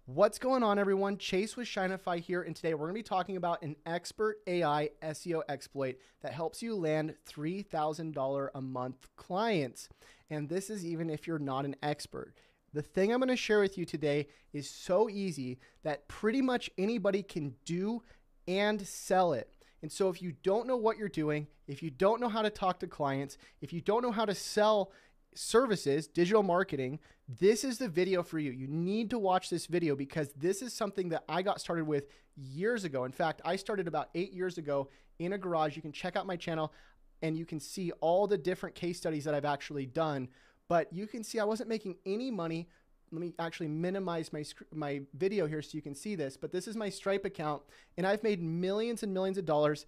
What's going on, everyone? Chase with Shinify here, and today we're going to be talking about an expert AI SEO exploit that helps you land $3,000 a month clients. And this is even if you're not an expert. The thing I'm going to share with you today is so easy that pretty much anybody can do and sell it. And so if you don't know what you're doing, if you don't know how to talk to clients, if you don't know how to sell services, digital marketing, this is the video for you. You need to watch this video because this is something that I got started with years ago. In fact, I started about 8 years ago in a garage. You can check out my channel and you can see all the different case studies that I've actually done. But you can see I wasn't making any money. Let me actually minimize my video here so you can see this. But this is my Stripe account, and I've made millions and millions of dollars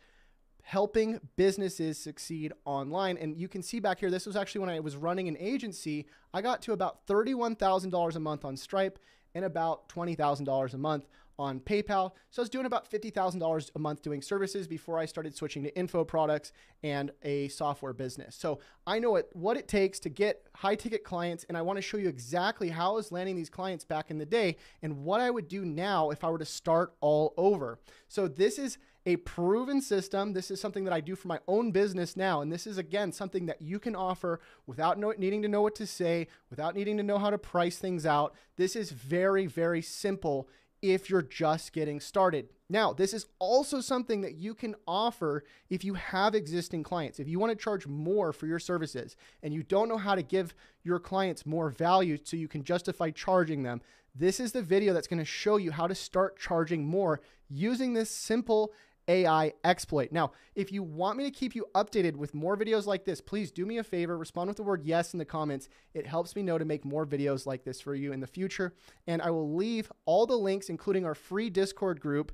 helping businesses succeed online. And you can see back here, this was actually when I was running an agency. I got to about $31,000 a month on Stripe and about $20,000 a month on PayPal. So I was doing about $50,000 a month doing services before I started switching to info products and a software business. So I know what it takes to get high ticket clients, and I want to show you exactly how I was landing these clients back in the day and what I would do now if I were to start all over. So this is a proven system. This is something that I do for my own business now. And this is, again, something that you can offer without needing to know what to say, without needing to know how to price things out. This is very, very simple if you're just getting started. Now, this is also something that you can offer if you have existing clients. If you want to charge more for your services and you don't know how to give your clients more value so you can justify charging them, this is the video that's going to show you how to start charging more using this simple AI exploit. Now, if you want me to keep you updated with more videos like this, please do me a favor, respond with the word yes in the comments. It helps me know to make more videos like this for you in the future. And I will leave all the links, including our free Discord group,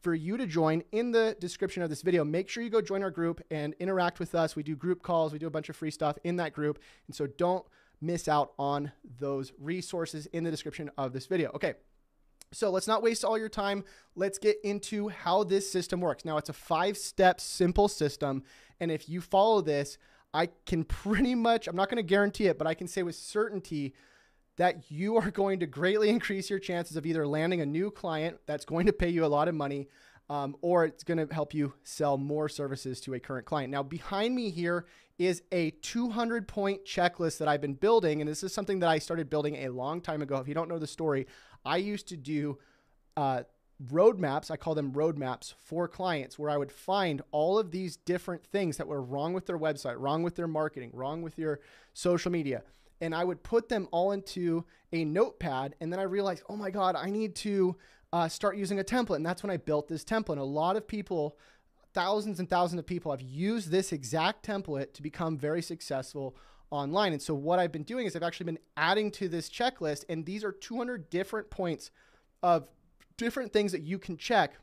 for you to join in the description of this video. Make sure you go join our group and interact with us. We do group calls. We do a bunch of free stuff in that group. And so don't miss out on those resources in the description of this video. Okay. So let's not waste all your time. Let's get into how this system works. Now, it's a 5-step simple system. And if you follow this, I can pretty much, I'm not going to guarantee it, but I can say with certainty that you are going to greatly increase your chances of either landing a new client that's going to pay you a lot of money, or it's going to help you sell more services to a current client. Now, behind me here is a 200-point checklist that I've been building. And this is something that I started building a long time ago. If you don't know the story, I used to do roadmaps. I call them roadmaps for clients, where I would find all of these different things that were wrong with their website, wrong with their marketing, wrong with your social media. And I would put them all into a notepad. And then I realized, oh my God, I need to start using a template. And that's when I built this template. And a lot of people, thousands and thousands of people, have used this exact template to become very successful online. And so what I've been doing is I've actually been adding to this checklist, and these are 200 different points of different things that you can check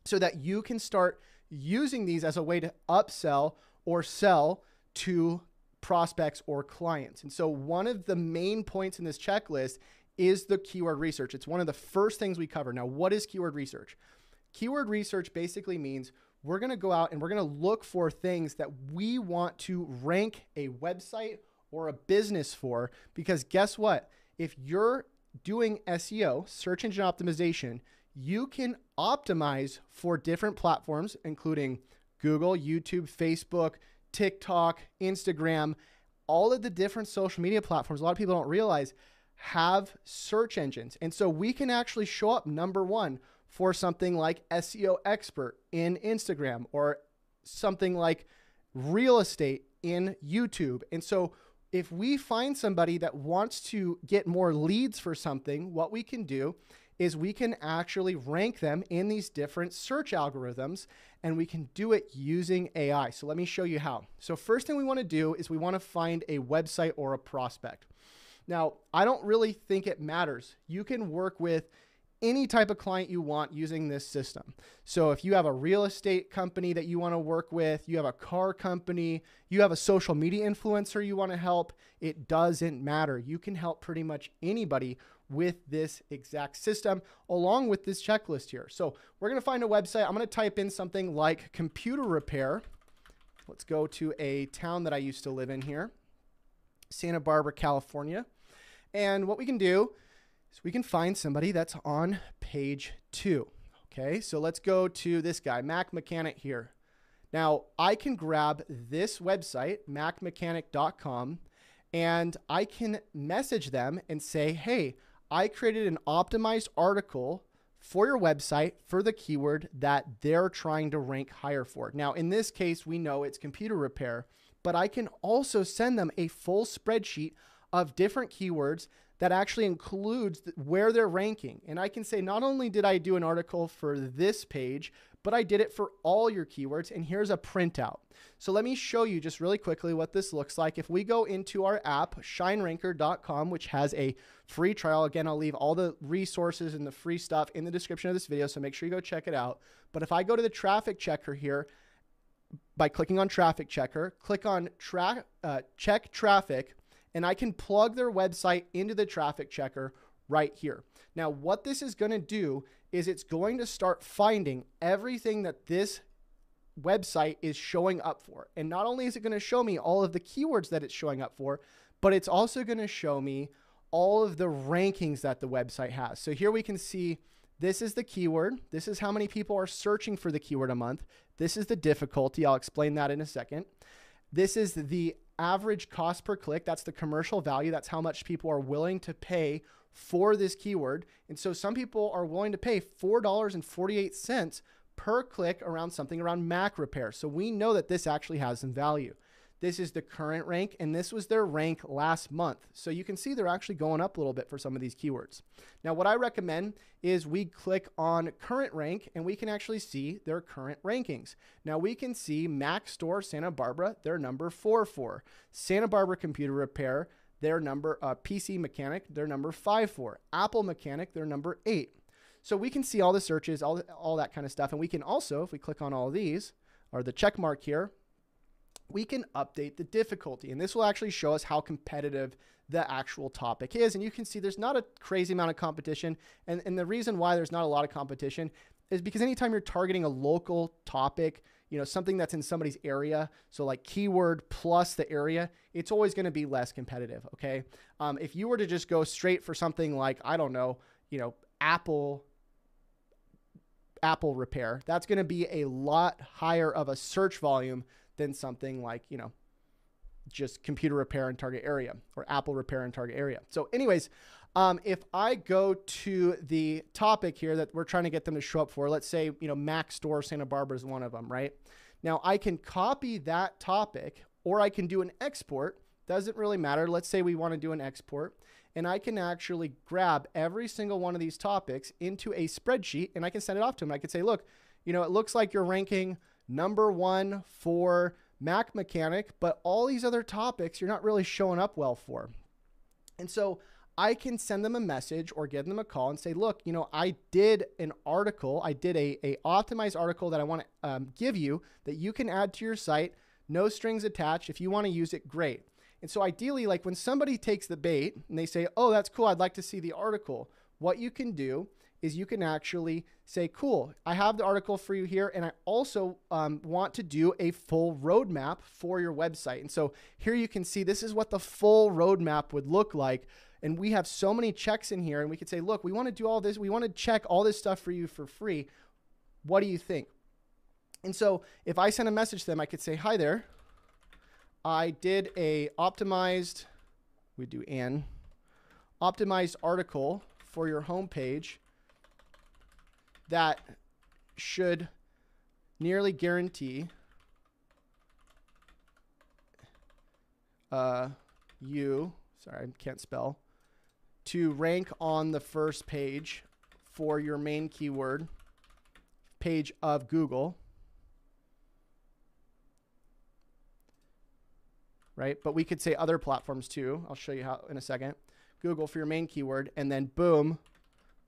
so that you can start using these as a way to upsell or sell to prospects or clients. And so one of the main points in this checklist is the keyword research. It's one of the first things we cover. Now, what is keyword research? Keyword research basically means we're going to go out and we're going to look for things that we want to rank a website or a business for, because guess what? If you're doing SEO, search engine optimization, you can optimize for different platforms, including Google, YouTube, Facebook, TikTok, Instagram, all of the different social media platforms. A lot of people don't realize have search engines. And so we can actually show up number one for something like SEO expert in Instagram, or something like real estate in YouTube. And so if we find somebody that wants to get more leads for something, what we can do is we can actually rank them in these different search algorithms, and we can do it using AI. So let me show you how. So first thing we want to do is we want to find a website or a prospect. Now, I don't really think it matters. You can work with any type of client you want using this system. So if you have a real estate company that you want to work with, you have a car company, you have a social media influencer you want to help, it doesn't matter. You can help pretty much anybody with this exact system, along with this checklist here. So we're going to find a website. I'm going to type in something like computer repair. Let's go to a town that I used to live in here, Santa Barbara, California. And what we can do So we can find somebody that's on page 2. Okay, so let's go to this guy, Mac Mechanic here. Now, I can grab this website, macmechanic.com, and I can message them and say, hey, I created an optimized article for your website for the keyword that they're trying to rank higher for. Now, in this case, we know it's computer repair, but I can also send them a full spreadsheet of different keywords that actually includes where they're ranking. And I can say, not only did I do an article for this page, but I did it for all your keywords, and here's a printout. So let me show you just really quickly what this looks like. If we go into our app, shineranker.com, which has a free trial. Again, I'll leave all the resources and the free stuff in the description of this video, so make sure you go check it out. But if I go to the traffic checker here, by clicking on traffic checker, click on check traffic, and I can plug their website into the traffic checker right here. Now, what this is going to do is it's going to start finding everything that this website is showing up for. And not only is it going to show me all of the keywords that it's showing up for, but it's also going to show me all of the rankings that the website has. So here we can see this is the keyword. This is how many people are searching for the keyword a month. This is the difficulty. I'll explain that in a second. This is the average cost per click. That's the commercial value. That's how much people are willing to pay for this keyword. And so some people are willing to pay $4.48 per click around something around Mac repair. So we know that this actually has some value. This is the current rank, and this was their rank last month. So you can see they're actually going up a little bit for some of these keywords. Now, what I recommend is we click on current rank, and we can actually see their current rankings. Now, we can see Mac Store Santa Barbara, they're number 4 Santa Barbara Computer Repair, their number, PC Mechanic, they're number 5 Apple Mechanic, they're number 8. So we can see all the searches, all that kind of stuff. And we can also, if we click on all of these, or the check mark here, we can update the difficulty. And this will actually show us how competitive the actual topic is. And you can see there's not a crazy amount of competition. And the reason why there's not a lot of competition is because anytime you're targeting a local topic, you know, something that's in somebody's area, so like keyword plus the area, it's always going to be less competitive, okay? If you were to just go straight for something like, I don't know, you know, Apple repair, that's going to be a lot higher of a search volume than something like, you know, just computer repair in target area or Apple repair in target area. So anyways, if I go to the topic here that we're trying to get them to show up for, let's say, you know, Mac Store Santa Barbara is one of them, right? Now I can copy that topic, or I can do an export. Doesn't really matter. Let's say we want to do an export, and I can actually grab every single one of these topics into a spreadsheet, and I can send it off to them. I can say, look, you know, it looks like you're ranking number 1 for Mac Mechanic, but all these other topics you're not really showing up well for. And so I can send them a message or give them a call and say, look, you know, I did an article. I did a optimized article that I want to give you that you can add to your site. No strings attached. If you want to use it, great. And so ideally, like when somebody takes the bait and they say, oh, that's cool, I'd like to see the article, what you can do is you can actually say, cool, I have the article for you here, and I also want to do a full roadmap for your website. And so here you can see this is what the full roadmap would look like. And we have so many checks in here, and we could say, look, we want to do all this. We want to check all this stuff for you for free. What do you think? And so if I send a message to them, I could say, hi there. I did a optimized, we do an optimized article for your homepage that should nearly guarantee you, sorry, I can't spell, to rank on the first page for your main keyword page of Google, right? But we could say other platforms too. I'll show you how in a second. Google for your main keyword, and then boom,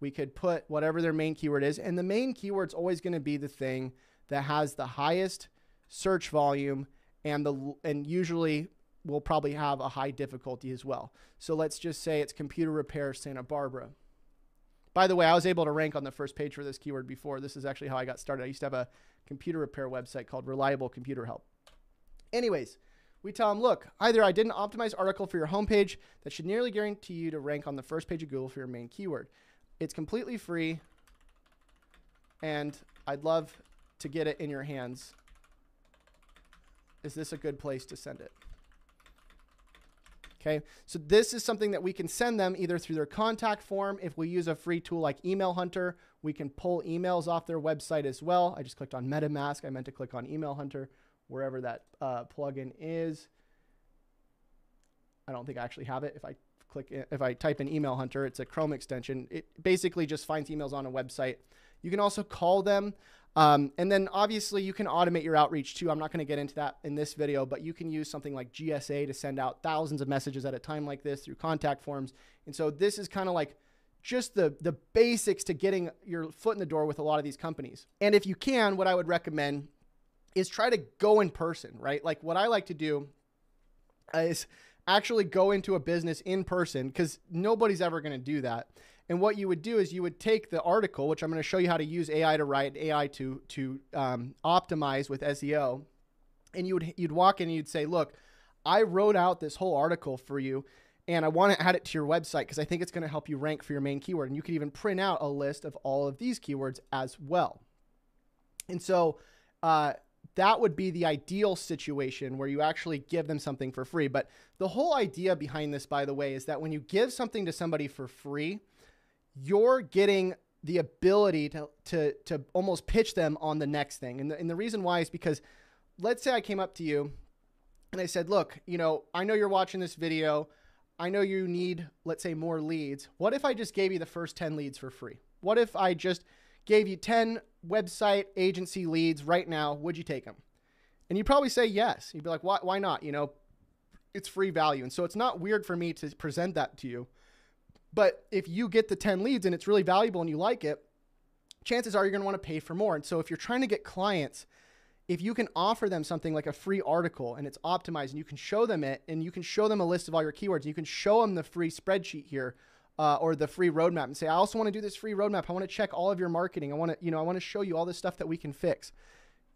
we could put whatever their main keyword is. And the main keyword's always going to be the thing that has the highest search volume and usually will probably have a high difficulty as well. So let's just say it's computer repair Santa Barbara. By the way, I was able to rank on the first page for this keyword before. This is actually how I got started. I used to have a computer repair website called Reliable Computer Help. Anyways, we tell them, look, either I did an optimized article for your homepage that should nearly guarantee you to rank on the first page of Google for your main keyword. It's completely free, and I'd love to get it in your hands. Is this a good place to send it? Okay, so this is something that we can send them either through their contact form. If we use a free tool like Email Hunter, we can pull emails off their website as well. I just clicked on MetaMask. I meant to click on Email Hunter, wherever that plugin is. I don't think I actually have it. If I type in Email Hunter, it's a Chrome extension. It basically just finds emails on a website. You can also call them. And then obviously you can automate your outreach too. I'm not going to get into that in this video, but you can use something like GSA to send out thousands of messages at a time like this through contact forms. And so this is kind of like just the basics to getting your foot in the door with a lot of these companies. And if you can, what I would recommend is try to go in person, right? Like what I like to do is actually go into a business in person, because nobody's ever going to do that. And what you would do is you would take the article, which I'm going to show you how to use AI to write, AI to optimize with SEO. And you'd walk in and you'd say, look, I wrote out this whole article for you, and I want to add it to your website because I think it's going to help you rank for your main keyword. And you could even print out a list of all of these keywords as well. And so that would be the ideal situation where you actually give them something for free. But the whole idea behind this, by the way, is that when you give something to somebody for free, you're getting the ability to almost pitch them on the next thing. And the reason why is because, let's say I came up to you and I said, look, I know you're watching this video. I know you need, let's say, more leads. What if I just gave you the first 10 leads for free? What if I just gave you 10 website agency leads right now? Would you take them? And you'd probably say yes. You'd be like, why not? It's free value. And so it's not weird for me to present that to you. But if you get the 10 leads and it's really valuable and you like it, chances are you're going to want to pay for more. And so if you're trying to get clients, if you can offer them something like a free article and it's optimized and you can show them it, and you can show them a list of all your keywords, and you can show them the free spreadsheet here or the free roadmap, and say, I also want to do this free roadmap. I want to check all of your marketing. I want to show you all this stuff that we can fix.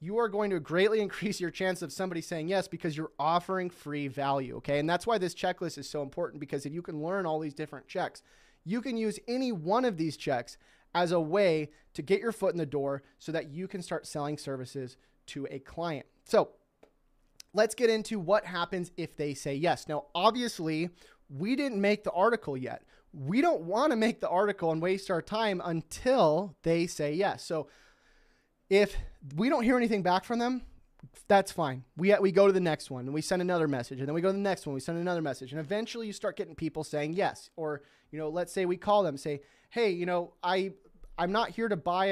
You are going to greatly increase your chance of somebody saying yes, because you're offering free value. Okay. And that's why this checklist is so important, because if you can learn all these different checks, you can use any one of these checks as a way to get your foot in the door so that you can start selling services to a client. So let's get into what happens if they say yes. Now, obviously, we didn't make the article yet. We don't want to make the article and waste our time until they say yes. So if we don't hear anything back from them, that's fine. We go to the next one and we send another message, and then we go to the next one, we send another message. And eventually you start getting people saying yes. Or, let's say we call them, say, hey, I'm not here to buy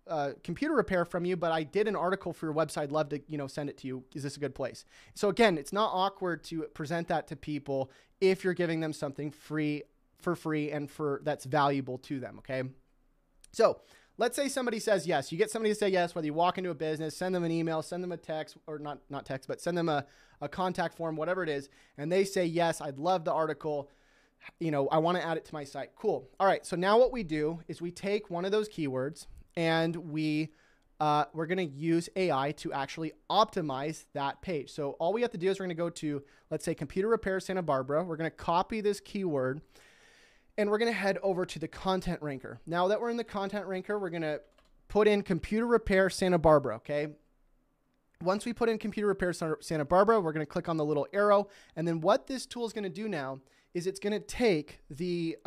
a computer repair from you, but I did an article for your website. I'd love to, send it to you. Is this a good place? So again, it's not awkward to present that to people if you're giving them something free and that's valuable to them. Okay. So let's say somebody says yes. You get somebody to say yes, whether you walk into a business, send them an email, send them a text, or not text, but send them a contact form, whatever it is. And they say, yes, I'd love the article. I want to add it to my site. Cool. All right. So now what we do is we take one of those keywords and we're going to use AI to actually optimize that page. So all we have to do is we're going to go to, let's say, computer repair Santa Barbara. We're going to copy this keyword, and we're going to head over to the content ranker. Now that we're in the content ranker, we're going to put in computer repair Santa Barbara, okay? Once we put in computer repair Santa Barbara, we're going to click on the little arrow. And then what this tool is going to do now is it's going to take the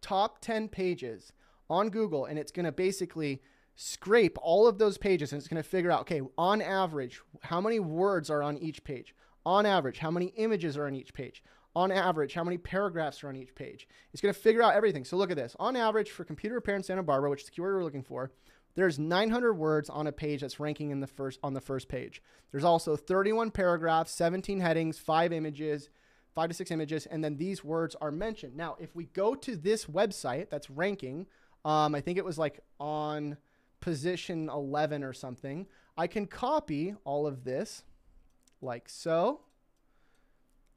top 10 pages on Google, and it's going to basically scrape all of those pages, and it's going to figure out, okay, on average, how many words are on each page? On average, how many images are on each page? On average, how many paragraphs are on each page? It's going to figure out everything. So look at this. On average, for computer repair in Santa Barbara, which is the keyword we're looking for, there's 900 words on a page that's ranking on the first page. There's also 31 paragraphs, 17 headings, 5 to 6 images, and then these words are mentioned. Now, if we go to this website that's ranking, I think it was like on position 11 or something, I can copy all of this like so.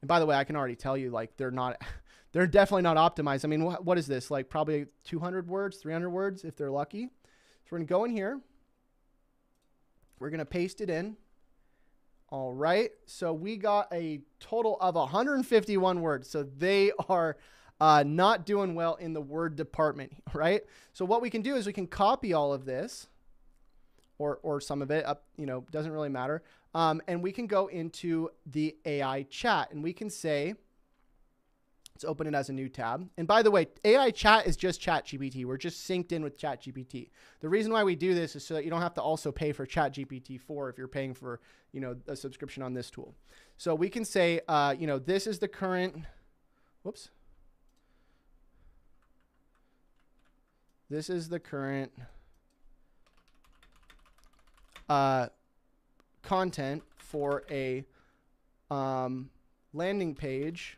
And by the way, I can already tell you, like, they're definitely not optimized. I mean, what is this? Like probably 200 words, 300 words if they're lucky. So we're going to go in here. We're going to paste it in. All right. So we got a total of 151 words. So they are not doing well in the word department, right? So what we can do is we can copy all of this or some of it up, doesn't really matter. And we can go into the AI chat and we can say, let's open it as a new tab. And by the way, AI chat is just ChatGPT. We're just synced in with ChatGPT. The reason why we do this is so that you don't have to also pay for ChatGPT 4 if you're paying for, a subscription on this tool. So we can say, this is the current, whoops. This is the current content for a landing page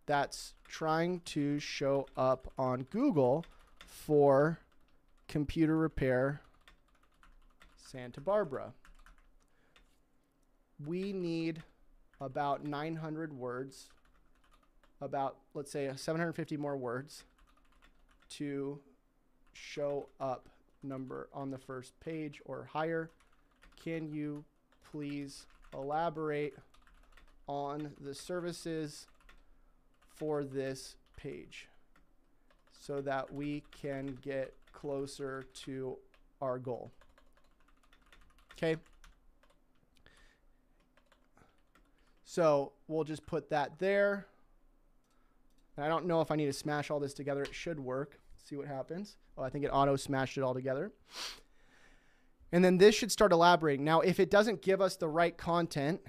that's trying to show up on Google for computer repair Santa Barbara. We need about 900 words, about, let's say, 750 more words to show up number on the first page or higher. Can you please elaborate on the services for this page so that we can get closer to our goal? Okay. So we'll just put that there. And I don't know if I need to smash all this together. It should work. See what happens. Oh, I think it auto smashed it all together. And then this should start elaborating. Now, if it doesn't give us the right content,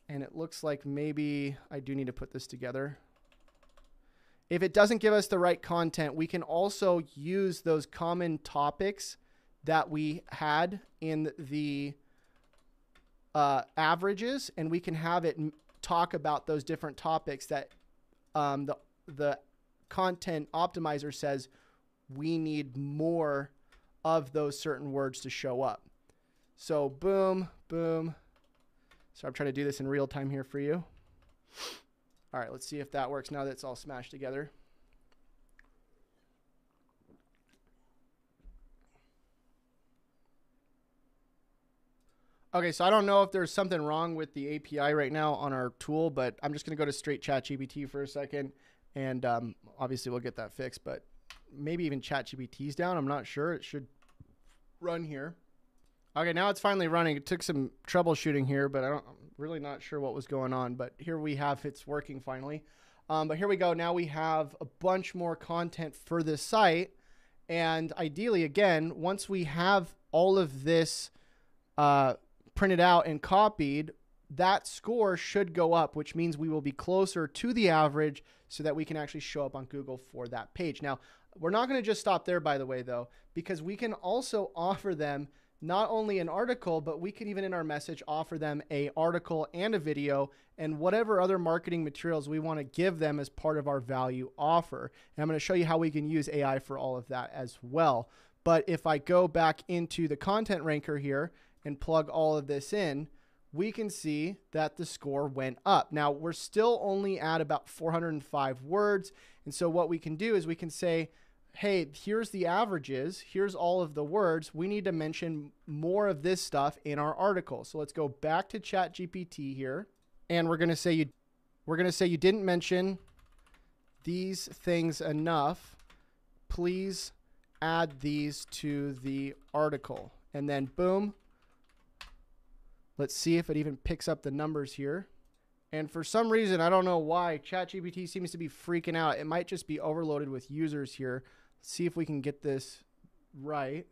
and it looks like maybe I do need to put this together. If it doesn't give us the right content, we can also use those common topics that we had in the averages, and we can have it talk about those different topics that the content optimizer says we need more of those certain words to show up. So boom, boom. So I'm trying to do this in real time here for you. All right, let's see if that works now that it's all smashed together. Okay, so I don't know if there's something wrong with the API right now on our tool, but I'm just going to go to straight ChatGPT for a second, and obviously we'll get that fixed, but maybe even ChatGPT's down. I'm not sure. It should run here. Okay, now it's finally running. It took some troubleshooting here, but I'm really not sure what was going on, but here we have it's working finally. But here we go. Now we have a bunch more content for this site, and ideally, again, once we have all of this printed out and copied, that score should go up, which means we will be closer to the average so that we can actually show up on Google for that page. Now, we're not going to just stop there, by the way, though, because we can also offer them not only an article, but we can even in our message offer them an article and a video and whatever other marketing materials we want to give them as part of our value offer. And I'm going to show you how we can use AI for all of that as well. But if I go back into the content ranker here and plug all of this in, we can see that the score went up. Now, we're still only at about 405 words. And so what we can do is we can say, hey, here's the averages. Here's all of the words. We need to mention more of this stuff in our article. So let's go back to ChatGPT here. And we're going to say you didn't mention these things enough. Please add these to the article. And then boom. Let's see if it even picks up the numbers here. And for some reason, I don't know why, ChatGPT seems to be freaking out. It might just be overloaded with users here. Let's see if we can get this right.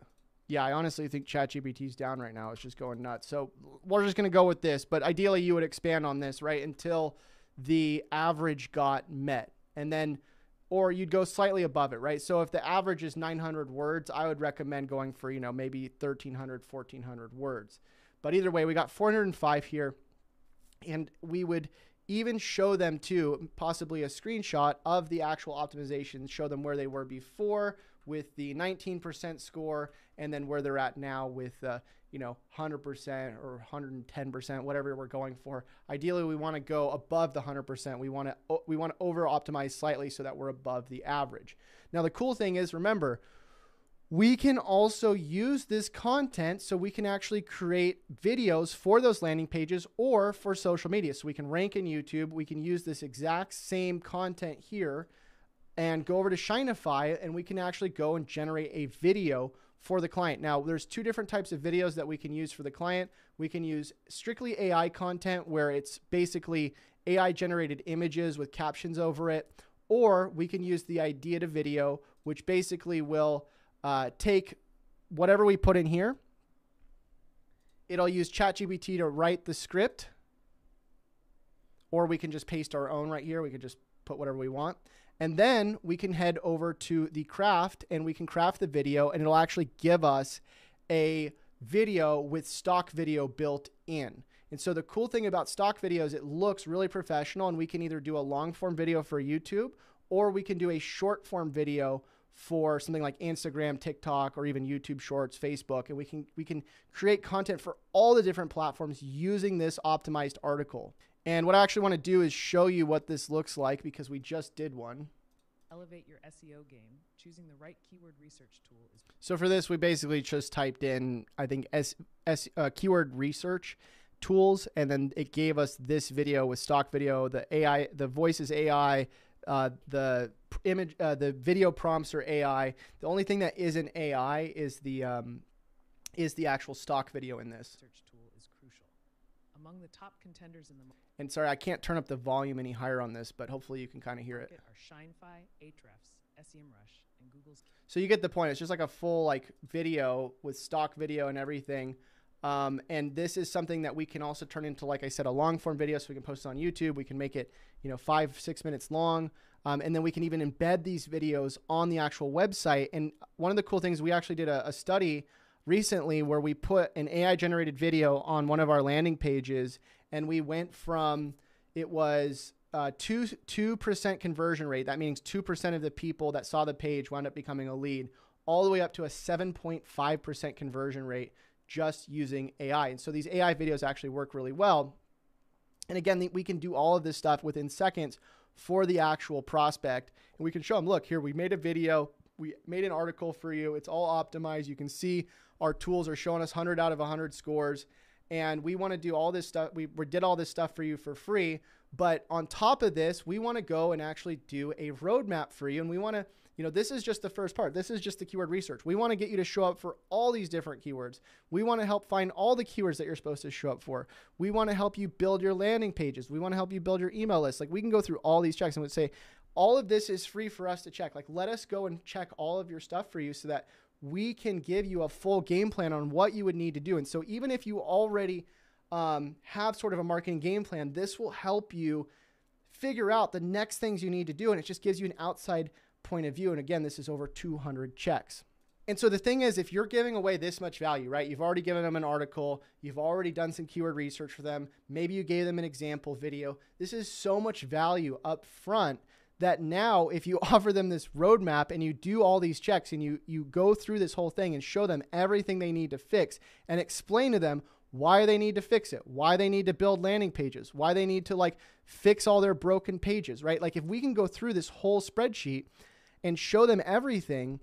Yeah, I honestly think ChatGPT is down right now. It's just going nuts. So we're just going to go with this. But ideally, you would expand on this, right, until the average got met. And then, or you'd go slightly above it, right? So if the average is 900 words, I would recommend going for, maybe 1,300, 1,400 words. But either way, we got 405 here, and we would even show them too, possibly a screenshot of the actual optimization, show them where they were before with the 19% score, and then where they're at now with 100% or 110%, whatever we're going for. Ideally, we want to go above the 100%. We want to over optimize slightly so that we're above the average. Now, the cool thing is, remember, We can also use this content so we can actually create videos for those landing pages or for social media. So we can rank in YouTube. We can use this exact same content here and go over to Shinify, and we can actually go and generate a video for the client. Now, there's two different types of videos that we can use for the client. We can use strictly AI content where it's basically AI generated images with captions over it, or we can use the idea to video, which basically will take whatever we put in here. It'll use ChatGPT to write the script, or we can just paste our own right here. We could just put whatever we want. And then we can head over to the craft and we can craft the video, and it'll actually give us a video with stock video built in. And so the cool thing about stock videos, it looks really professional, and we can either do a long form video for YouTube, or we can do a short form video for something like Instagram, TikTok, or even YouTube Shorts, Facebook. And we can create content for all the different platforms using this optimized article. And what I actually want to do is show you what this looks like, because we just did one. Elevate your SEO game. Choosing the right keyword research tool is... So for this, we basically just typed in, I think, keyword research tools, and then it gave us this video with stock video. The AI, the voice is AI, the image, the video prompts are AI. The only thing that isn't AI is the actual stock video in this. Search tool is crucial. Among the top contenders in the market. And sorry, I can't turn up the volume any higher on this, but hopefully you can kind of hear it. Are Shinify, Ahrefs, SEMrush, and Google's. So you get the point. It's just like a full like video with stock video and everything. And this is something that we can also turn into, like I said, a long form video, so we can post it on YouTube. We can make it, 5-6 minutes long. And then we can even embed these videos on the actual website. And one of the cool things, we actually did a study recently where we put an AI generated video on one of our landing pages, and we went from, it was 2% conversion rate. That means 2% of the people that saw the page wound up becoming a lead, all the way up to a 7.5% conversion rate just using AI. And so these AI videos actually work really well. And again, we can do all of this stuff within seconds for the actual prospect. And we can show them, look here, we made a video, we made an article for you. It's all optimized. You can see our tools are showing us 100 out of 100 scores. And we want to do all this stuff. We did all this stuff for you for free. But on top of this, we want to go and actually do a roadmap for you. And we want to, this is just the first part. This is just the keyword research. We want to get you to show up for all these different keywords. We want to help find all the keywords that you're supposed to show up for. We want to help you build your landing pages. We want to help you build your email list. Like, we can go through all these checks and would say, all of this is free for us to check. Like, let us go and check all of your stuff for you so that we can give you a full game plan on what you would need to do. And so even if you already have sort of a marketing game plan, this will help you figure out the next things you need to do. And it just gives you an outside point of view. And again, this is over 200 checks. And so the thing is, if you're giving away this much value, right? You've already given them an article, you've already done some keyword research for them. Maybe you gave them an example video. This is so much value up front that now if you offer them this roadmap and you do all these checks and you go through this whole thing and show them everything they need to fix and explain to them why they need to fix it, why they need to build landing pages, why they need to fix all their broken pages, right? Like, if we can go through this whole spreadsheet and show them everything,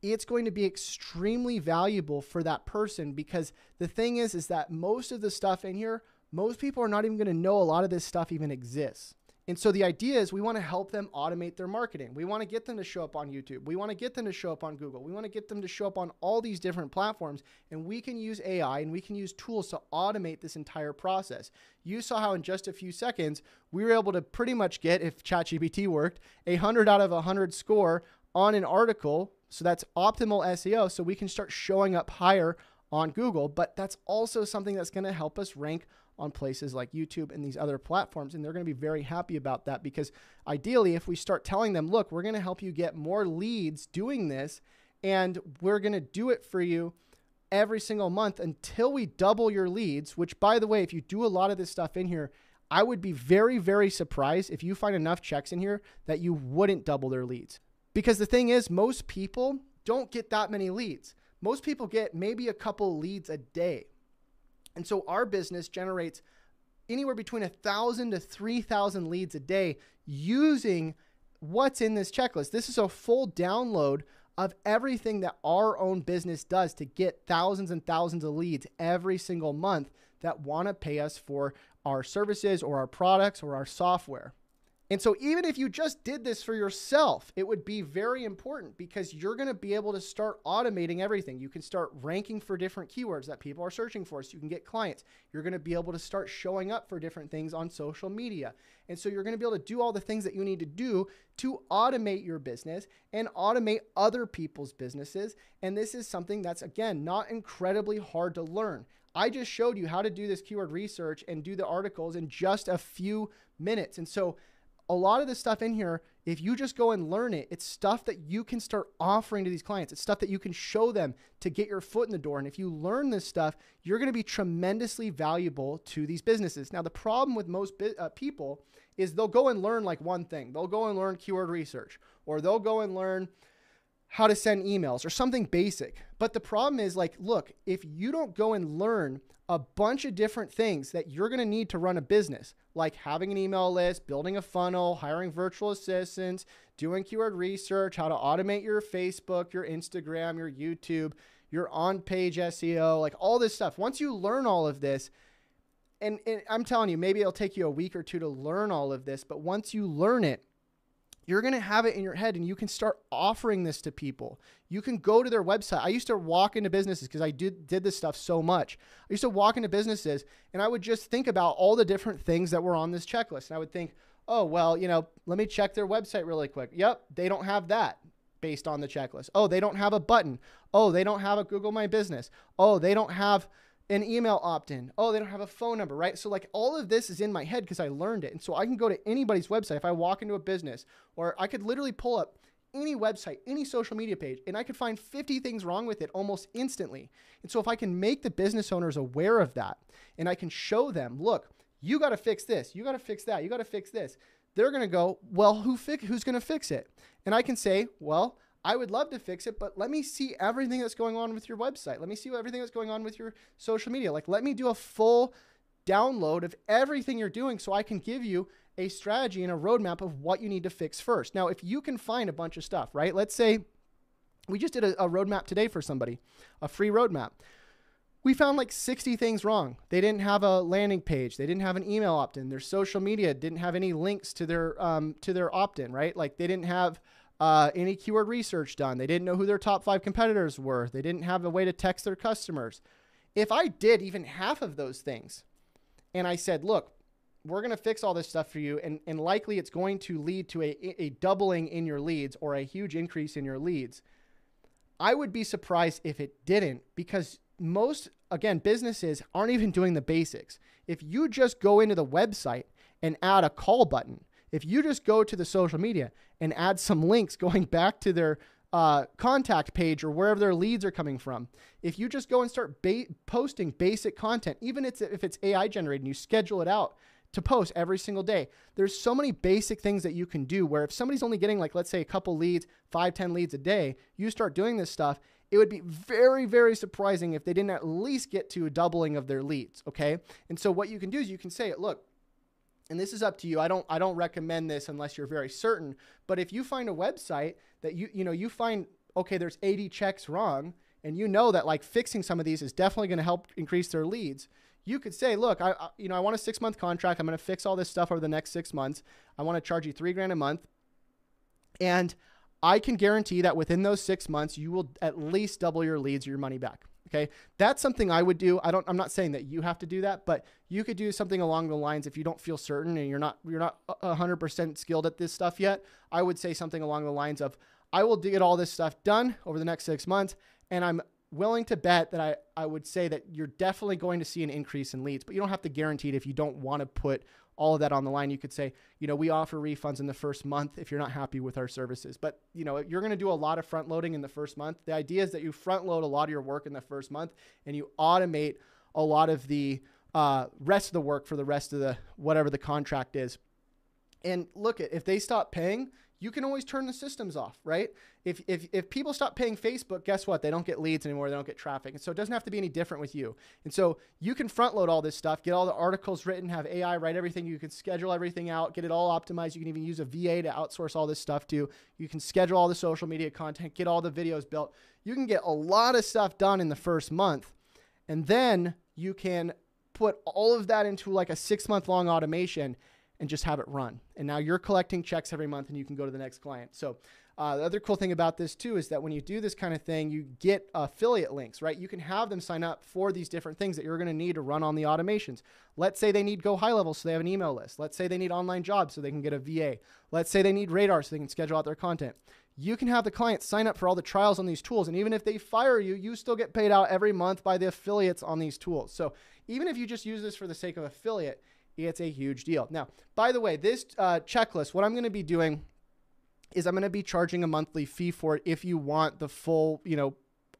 it's going to be extremely valuable for that person, because the thing is that most of the stuff in here, most people are not even going to know a lot of this stuff even exists. And so the idea is we want to help them automate their marketing. We want to get them to show up on YouTube. We want to get them to show up on Google. We want to get them to show up on all these different platforms. And we can use AI and we can use tools to automate this entire process. You saw how in just a few seconds, we were able to pretty much get, if ChatGPT worked, 100 out of 100 score on an article. So that's optimal SEO. So we can start showing up higher on Google. But that's also something that's going to help us rank on places like YouTube and these other platforms. And they're going to be very happy about that, because ideally, if we start telling them, look, we're going to help you get more leads doing this, and we're going to do it for you every single month until we double your leads, which, by the way, if you do a lot of this stuff in here, I would be very, very surprised if you find enough checks in here that you wouldn't double their leads. Because the thing is, most people don't get that many leads. Most people get maybe a couple leads a day. And so our business generates anywhere between 1,000 to 3,000 leads a day using what's in this checklist. This is a full download of everything that our own business does to get thousands and thousands of leads every single month that want to pay us for our services or our products or our software. And so even if you just did this for yourself, it would be very important because you're going to be able to start automating everything. You can start ranking for different keywords that people are searching for so you can get clients. You're going to be able to start showing up for different things on social media. And so you're going to be able to do all the things that you need to do to automate your business and automate other people's businesses. And this is something that's, again, not incredibly hard to learn. I just showed you how to do this keyword research and do the articles in just a few minutes. And so a lot of this stuff in here, if you just go and learn it, it's stuff that you can start offering to these clients. It's stuff that you can show them to get your foot in the door. And if you learn this stuff, you're going to be tremendously valuable to these businesses. Now, the problem with most people is they'll go and learn like one thing. They'll go and learn keyword research, or they'll go and learn how to send emails or something basic. But the problem is, like, look, if you don't go and learn a bunch of different things that you're going to need to run a business, like having an email list, building a funnel, hiring virtual assistants, doing keyword research, how to automate your Facebook, your Instagram, your YouTube, your on-page SEO, like all this stuff. Once you learn all of this, and I'm telling you, maybe it'll take you a week or two to learn all of this, but once you learn it, you're going to have it in your head and you can start offering this to people. You can go to their website. I used to walk into businesses because I did this stuff so much. I used to walk into businesses and I would just think about all the different things that were on this checklist. And I would think, oh, well, let me check their website really quick. Yep, they don't have that based on the checklist. Oh, they don't have a button. Oh, they don't have a Google My Business. Oh, they don't have an email opt-in. Oh, they don't have a phone number, right? So like all of this is in my head because I learned it. And so I can go to anybody's website if I walk into a business, or I could literally pull up any website, any social media page, and I could find 50 things wrong with it almost instantly. And so if I can make the business owners aware of that, and I can show them, look, you got to fix this, you got to fix that, you got to fix this, they're going to go, well, who's going to fix it? And I can say, well, I would love to fix it, but let me see everything that's going on with your website. Let me see everything that's going on with your social media. Like, let me do a full download of everything you're doing so I can give you a strategy and a roadmap of what you need to fix first. Now, if you can find a bunch of stuff, right? Let's say we just did a roadmap today for somebody, a free roadmap. We found like 60 things wrong. They didn't have a landing page. They didn't have an email opt-in. Their social media didn't have any links to their opt-in, right? Like they didn't have any keyword research done. They didn't know who their top 5 competitors were. They didn't have a way to text their customers. If I did even half of those things and I said, look, we're going to fix all this stuff for you, and likely it's going to lead to a doubling in your leads or a huge increase in your leads, I would be surprised if it didn't, because most, again, businesses aren't even doing the basics. If you just go into the website and add a call button, if you just go to the social media and add some links going back to their contact page or wherever their leads are coming from, if you just go and start posting basic content, even if it's AI generated and you schedule it out to post every single day, there's so many basic things that you can do where if somebody's only getting, like, let's say a couple leads, 5-10 leads a day, you start doing this stuff, it would be very, very surprising if they didn't at least get to a doubling of their leads. Okay. And so what you can do is you can say, look, and this is up to you. I don't recommend this unless you're very certain. But if you find a website that you find, okay, there's 80 checks wrong, and you know that like fixing some of these is definitely going to help increase their leads, you could say, look, I want a 6-month contract. I'm going to fix all this stuff over the next 6 months. I want to charge you $3,000 a month, and I can guarantee that within those 6 months, you will at least double your leads or your money back. Okay. That's something I would do. I'm not saying that you have to do that, but you could do something along the lines, if you don't feel certain and you're not 100% skilled at this stuff yet, I would say something along the lines of, I will get all this stuff done over the next 6 months. And I'm willing to bet that I would say that you're definitely going to see an increase in leads, but you don't have to guarantee it if you don't want to put all of that on the line. You could say, we offer refunds in the first month if you're not happy with our services. But, you're going to do a lot of front loading in the first month. The idea is that you front load a lot of your work in the first month and you automate a lot of the rest of the work for the rest of whatever the contract is. And look, if they stop paying, you can always turn the systems off, right? If people stop paying Facebook, guess what? They don't get leads anymore. They don't get traffic. And so it doesn't have to be any different with you. And so you can front load all this stuff, get all the articles written, have AI write everything. You can schedule everything out, get it all optimized. You can even use a VA to outsource all this stuff to. You can schedule all the social media content, get all the videos built. You can get a lot of stuff done in the first month. And then you can put all of that into like a 6-month long automation and just have it run. And now you're collecting checks every month and you can go to the next client. So the other cool thing about this too is that when you do this kind of thing, you get affiliate links, right? You can have them sign up for these different things that you're going to need to run on the automations. Let's say they need Go High Level so they have an email list. Let's say they need online jobs so they can get a VA. Let's say they need Radar so they can schedule out their content. You can have the client sign up for all the trials on these tools. And even if they fire you, you still get paid out every month by the affiliates on these tools. So even if you just use this for the sake of affiliate, it's a huge deal. Now, by the way, this checklist, what I'm going to be doing is I'm going to be charging a monthly fee for it if you want the full,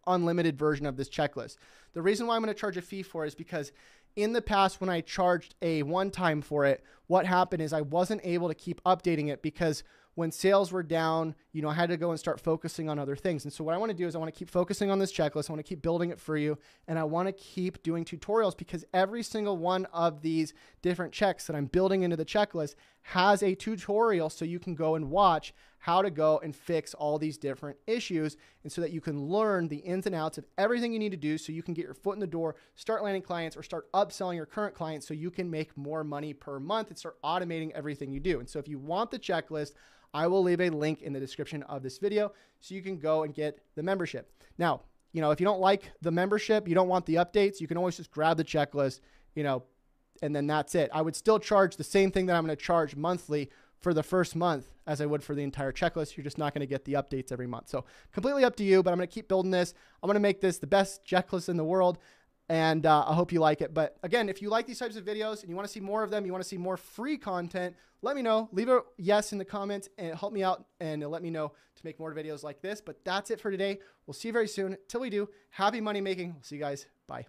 unlimited version of this checklist. The reason why I'm going to charge a fee for it is because in the past, when I charged a one-time for it, what happened is I wasn't able to keep updating it because when sales were down, I had to go and start focusing on other things. And so what I want to do is I want to keep focusing on this checklist. I want to keep building it for you. And I want to keep doing tutorials because every single one of these different checks that I'm building into the checklist has a tutorial so you can go and watch how to go and fix all these different issues. And so that you can learn the ins and outs of everything you need to do so you can get your foot in the door, start landing clients or start upselling your current clients so you can make more money per month and start automating everything you do. And so if you want the checklist, I will leave a link in the description of this video so you can go and get the membership. Now, if you don't like the membership, you don't want the updates, you can always just grab the checklist, and then that's it. I would still charge the same thing that I'm going to charge monthly for the first month as I would for the entire checklist. You're just not going to get the updates every month. So completely up to you, but I'm going to keep building this. I'm going to make this the best checklist in the world. And I hope you like it. But again, if you like these types of videos and you want to see more of them, you want to see more free content, let me know. Leave a yes in the comments and help me out and let me know to make more videos like this. But that's it for today. We'll see you very soon. Till we do, happy money making. We'll see you guys. Bye.